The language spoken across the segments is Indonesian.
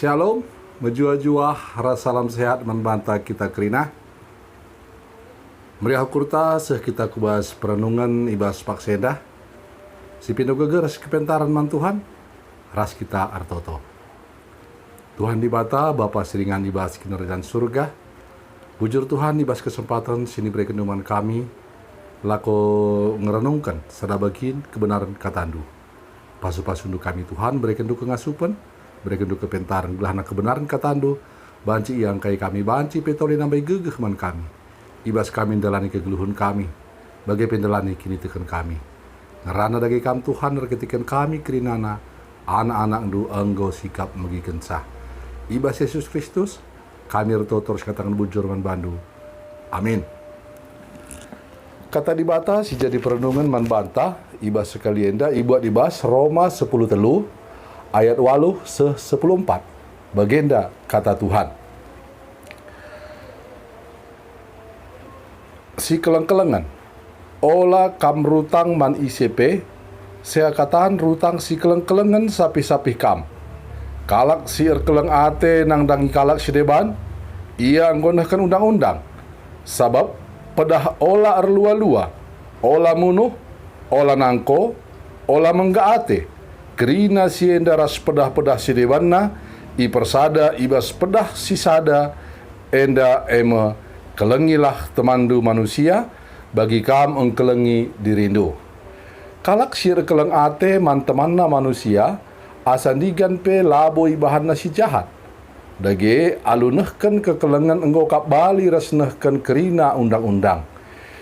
Shalom, menjua-jua, salam sehat membanta kita kerina. Meriah kurta seh kita kubas perenungan ibas pakseda. Si pindo geger ras kepentaran man Tuhan, ras kita artoto. Tuhan dibata, Bapa seringan ibas kinerjan surga. Bujur Tuhan ibas kesempatan sini beri kenduman kami, lako ngerenungkan sadabagin kebenaran katandu. Pasu-pasundu kami Tuhan beri kendu kengasupan, beri kendu kepentaran belahna kebenaran katandu, banci yang kai kami banci petoli nambai gegeh man kami. Ibas kami dalani kegeluhun kami, bagai pendelani kini tekan kami. Ngerana dagi kam Tuhan reketikan kami kerinana, anak-anak du enggo sikap megiken sah. Ibas Yesus Kristus, kami reto terus katakan bujur man bandu. Amin. Kata dibata si jadi perenungan man bantah, ibas sekalienda ibuat dibas Roma 10 telu, ayat 8 se 10:4. Bagenda kata Tuhan. Si keleng-kelengan, ola kam rutang man ICP, saya kataan rutang si keleng-kelengan sapi-sapi kam. Kalak si erkeleng ate nang dangi kalak si deban, ia anggonahkan undang-undang. Sabab pedah ola erlua-lua, ola munuh, ola nangko, ola menggaate. Kerina si endaras pedah-pedah si debanna, i persada ibas pedah si sada, enda eme kelengilah temandu manusia, bagi kam engkelengi dirindu. Kalak si erkeleng ate man temanna manusia, asandigan pe labo ibahanna si jahat. Dage alunehken kekelengan enggo kap bali resnehken kerina undang-undang.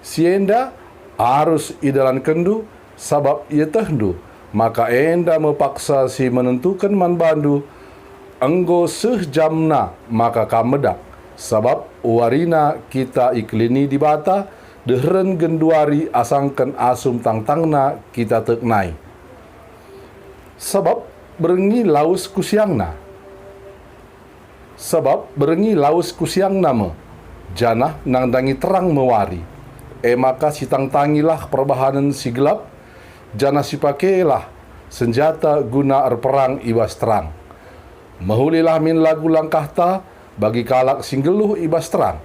Sienda harus idalan kendu sabab ia tehdu, maka enda mepaksa si menentukan man bandu enggo sehjamna maka kamedak. Sabab warina kita iklini di bata deheren genduari asangken asum tangtangna kita teknai. Sebab berengi laus kusiangna. Sebab berengi laus kusiang nama, janah nang dangi terang mewari. Maka si tangtangilah perbahanan si gelap, janah si pakailah senjata guna erperang ibas terang. Mahulilah min lagu langkahta, bagi kalak singgeluh ibas terang.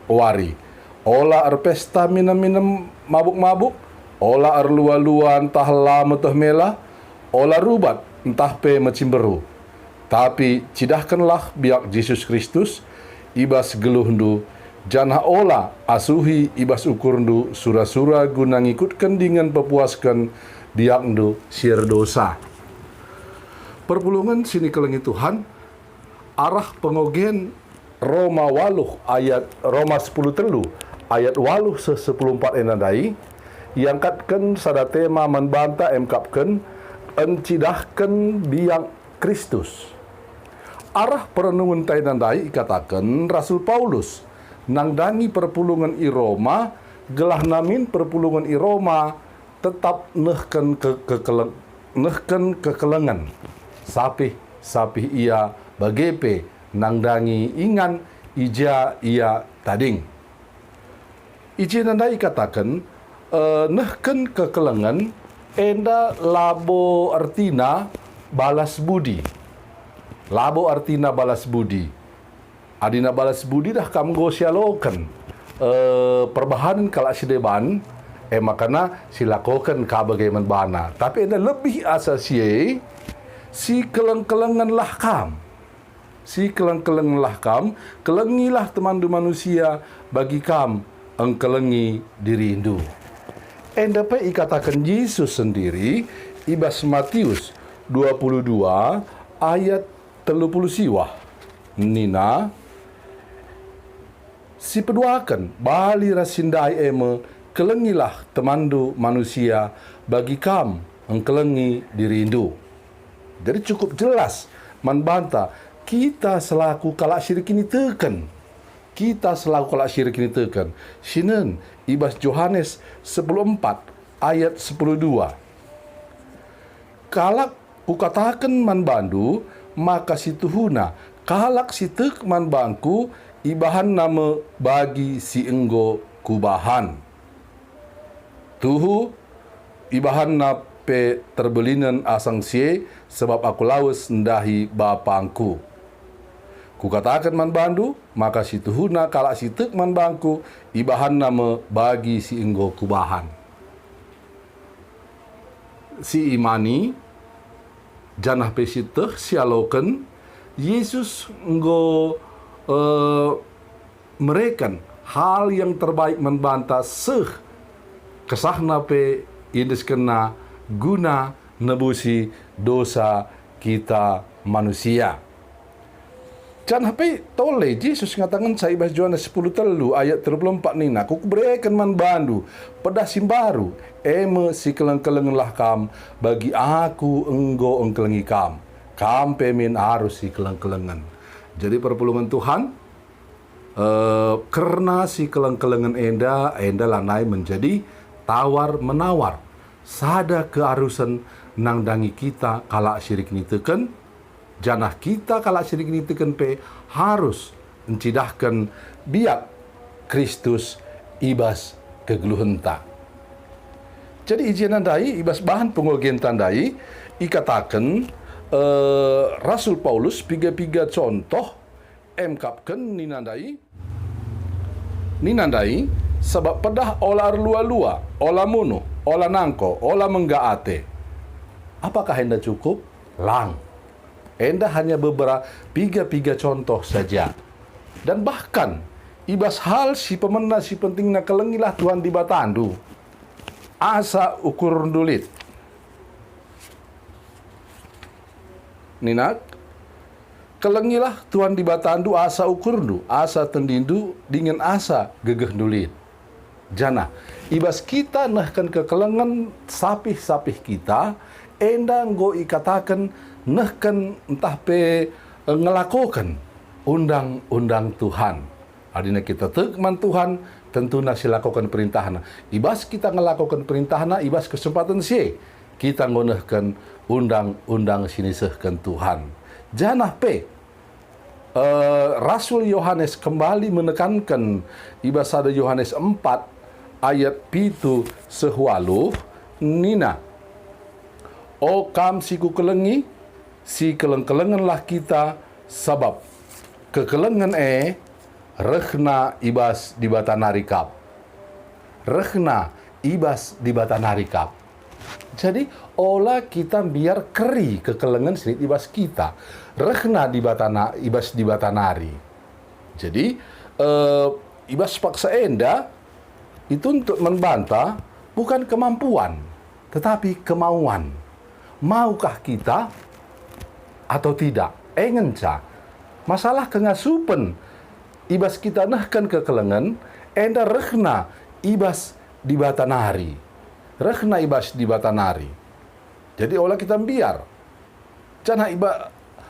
Wari, ola erpesta minum-minum mabuk-mabuk, ola erlua-luan tahla meteh mela, ola rubat entah pe macimberu. Tapi cidahkanlah biak Yesus Kristus ibas geluhndu, janah ola asuhi ibas ukurndu sura-sura guna ngikutkan dengan pepuaskan diakndu siar dosa. Perpulungan sini kelengi Tuhan, arah pengogen Roma 8 ayat Roma 10 telu ayat 8 se 10:4 enadai yang katken sada tema membanta emkapken encidahkan biak Kristus. Arah perenungan tainandai ikatakan Rasul Paulus nang dangi perpulungan i Roma gelah namin perpulungan i Roma tetap nehken kekelengan sapih ia bagepe nang dangi ingan ija ia tading. Ije nandai katakan nehken kekelengan enda labo artina balas budi. Labo artina balas budi. Adina balas budi dah kam go sialokan perbahanan kalak sideban, makana silakokan ka bagaimana bana. Tapi enda lebih asasie si keleng-kelengan lah kam. Si keleng-kelengan lah kam, kelengilah temandu manusia bagi kam engkelengi dirindu. Enda pe ikatakan Yesus sendiri ibas Matius 22 ayat 30 siwah. Nina si peduakan bali rasindai eme kelengilah temandu manusia bagi kam engkelengi dirindu. Jadi cukup jelas membantah kita selaku kalak syirik ini tekan. Kita selaku kalak syirik ini tekan. Sinen ibas Yohanes 10:4 ayat 10:2. Kalak kukatakan man bandu, maka si tuhuna kalak si tek man bangku ibahan nama bagi si enggo kubahan. Tuhu ibahan na pe terbelinan asang sie sebab aku lawas ndahi bapangku. Kukatakan man bandu, maka si tuhuna kalak si tek man bangku, ibahan nama bagi si enggo kubahan. Si imani, janah pe si teh sialoken, Yesus enggo mereken hal yang terbaik membantah kesahna pe indes kena guna nebusi dosa kita manusia. Jangan sampai tole Yesus ngatakan saya bahas Yohanes 10 telu ayat 34 nina. Kuku berikan man bandu pedas simbaru eme si keleng-kelengenlah kam bagi aku enggo engkelengi kam. Kam pemin harus si keleng-kelengen. Jadi perpulungan Tuhan karena si keleng-kelengen enda lanai menjadi tawar menawar. Sada kearusan nang dangi kita kalak syirik ni teken. Janah kita kalak syirik ni teken pe harus mencidahkan biak Kristus ibas kegeluhenta. Jadi izin tandai ibas bahan pengolgen tandai ikatakan Rasul Paulus piga-piga contoh emkapkan ninandai sebab pedah olah lua-lua, olah muno, olah nangko, olah menggaate. Apakah enda cukup? Lang. Enda hanya beberapa piga contoh saja. Dan bahkan ibas hal si pemena si pentingna kelengilah Tuhan di batandu. Asa ukur dulit. Ninak kelengilah Tuhan di batandu asa ukurdu, asa tendindu dengan asa gegeh dulit. Jana ibas kita nahkan kekelengan sapih-sapih kita enda nggo ikatakan nahkan entah pe ngelakokan undang-undang Tuhan. Adina kita tegman Tuhan tentu nasi lakukan perintahna. Ibas kita ngelakokan perintahna, ibas kesempatan si kita ngonehkan undang-undang sinisehkan Tuhan. Janah pe Rasul Yohanes kembali menekankan ibas ada Yohanes 4 ayat 7 sehualuh nina. O kam siku kelengi, si keleng-kelenganlah kita sabab kekelengan rehna ibas di batanarikap. Rehna ibas di batanarikap. Jadi olah kita biar keri kekelengan sedikit ibas kita. Rehna di batana ibas di batanari. Jadi ibas paksa enda itu untuk membantah bukan kemampuan tetapi kemauan. Maukah kita atau tidak? Engenca. Masalah kengasupen ibas kita nahkan kekelengan enda rehna ibas di batanari. Rehna ibas di batanari. Jadi olah kita biar. Jangan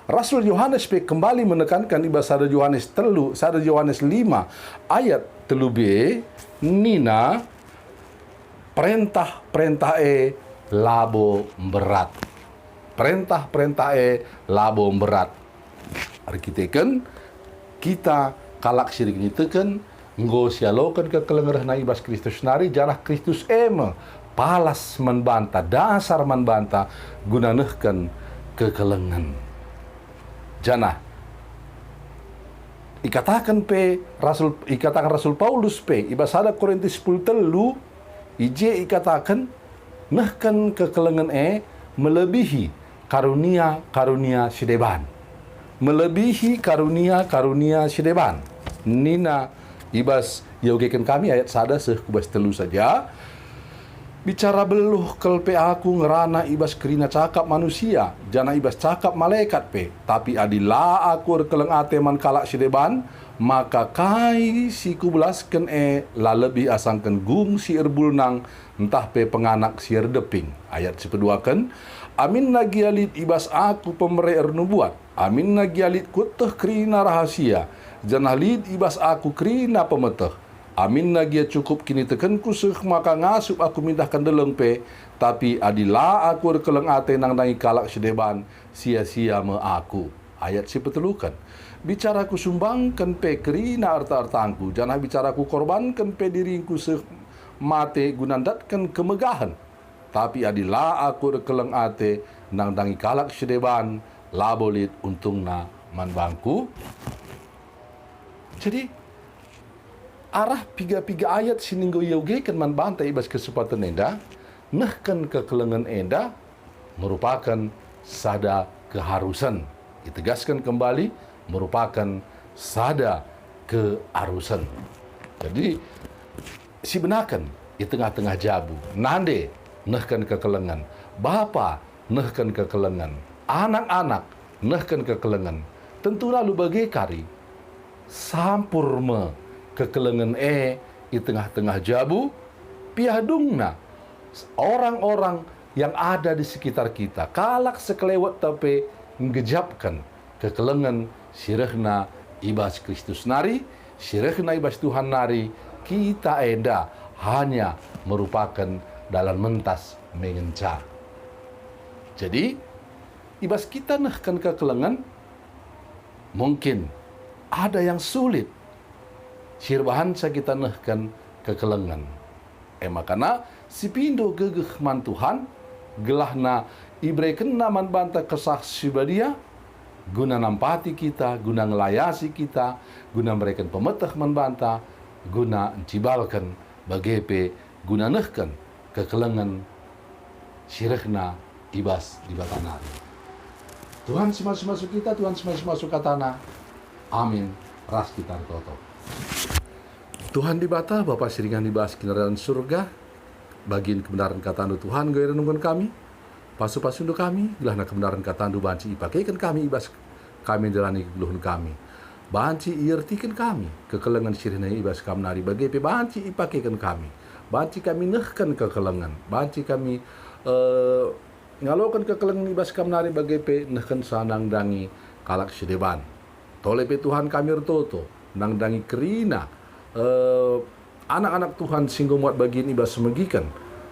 Rasul Yohanes kembali menekankan ibas sada Yohanes 5 ayat 3b nina perintah labo berat. Perintah labo berat. Arkiteken kita kalak syirik ni teken nggo sialokan kekelengerna ibas Kristus nari janah Kristus palas membantah dasar membantah gunanehkan kekelengan. Janah ikatakan Rasul Paulus ibas ada Korintus 10 telu ije ikatakan nahkan kekelengan melebihi karunia sideban. Melebihi karunia sideban. Nina ibas yogekan kami ayat sada kubas telu saja. Bicara beluh kelpe aku ngerana ibas kerina cakap manusia, jana ibas cakap malaikat tapi adilah aku rekeleng ate man kalak sideban, maka kai si kubelasken la lebih asangken gung si erbulnang entah penganak si erdeping. Ayat sepeduakan, amin nagialit ibas aku pemere ernubuat, amin nagialit kuteh kerina rahasia, janah lid ibas aku kerina pemeteh, amin nagia cukup kini teken kuseh maka ngasup aku mindahkan deleng tapi adilah aku rekeleng ate nang dangi kalak sedeban sia-sia me aku. Ayat sepetelukan, bicaraku sumbangkan kerina arta-artangku, janah bicaraku korbankan diringku mate gunandatkan kemegahan, tapi adilah aku rekeleng ate nang dangi kalak sedeban labolit untungna manbangku Jadi arah piga-piga ayat sininggo yogekan man banta ibas kesempatan enda, nehkan kekelengan enda merupakan sada keharusan. Ditegaskan kembali merupakan sada keharusan. Jadi si benakan di tengah-tengah jabu, nande nehkan kekelengan, bapa nehkan kekelengan, anak-anak nehkan kekelengan. Tentu lalu bagai kari sampurme kekelengan di tengah-tengah jabu, piadungna orang-orang yang ada di sekitar kita. Kalak sekelewat tapi ngejapkan kekelengan sirehna ibas Kristus nari, sirehna ibas Tuhan nari, kita enda hanya merupakan dalam mentas mengenca. Jadi ibas kita nehkan kekelengan, mungkin ada yang sulit sirbahan sa kita nehkan kekelengan. Makana si pindo gegeh man Tuhan gelahna ibreken naman banta kesah sibadia guna nampati kita, guna ngelayasi kita, guna mereka pemetah man banta, guna encibalkan bagepe, guna nehkan kekelengan sirehna ibas di batana. Tuhan masuk kita, Tuhan masuk katana. Amin. Ras kita toto. Tuhan di bata, Bapa siringan dibahas kendaraan surga, bagian kebenaran kata Tuhan gaya renungan kami, pasu-pasu kami, gelahna kebenaran kata banci ipakaikan kami, ibas kami jalani kegeluhan kami, banci iertikan kami, kekelengan sirina ibas kami nari bagai banci ipakaikan kami, banci kami nehkan kekelengan, banci kami ngalokan kekelengan ibas kami nari bagai nehkan sanang dangi kalak sedeban, tole pe Tuhan kami ertoto, nang dangi kerina, anak-anak Tuhan singgo muat bagian ibas semegikan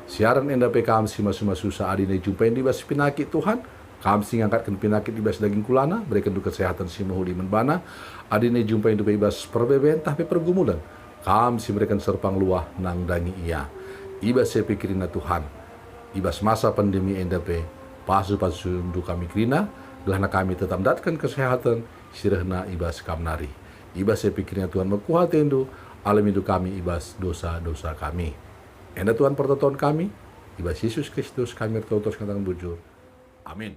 siaran enda pe kam si masu-masu saadine jumpain ibas pinakit Tuhan kam sing angkatkan pinakit ibas daging kulana berikan du kesehatan si mahuli menbana adine jumpain du pe ibas perbeben tapi pergumulan kam si berikan serpang luah nang dangi ia ibas se pikirina Tuhan ibas masa pandemi enda pe pasu-pasu du kami krina gelahna kami tetap datkan kesehatan sirehna ibas kamnari ibas se pikirina Tuhan mekuhatendu alam hidup kami ibas dosa-dosa kami. Enda Tuhan pertonton kami, ibas Yesus Kristus kami tertotos katakan bujur. Amin.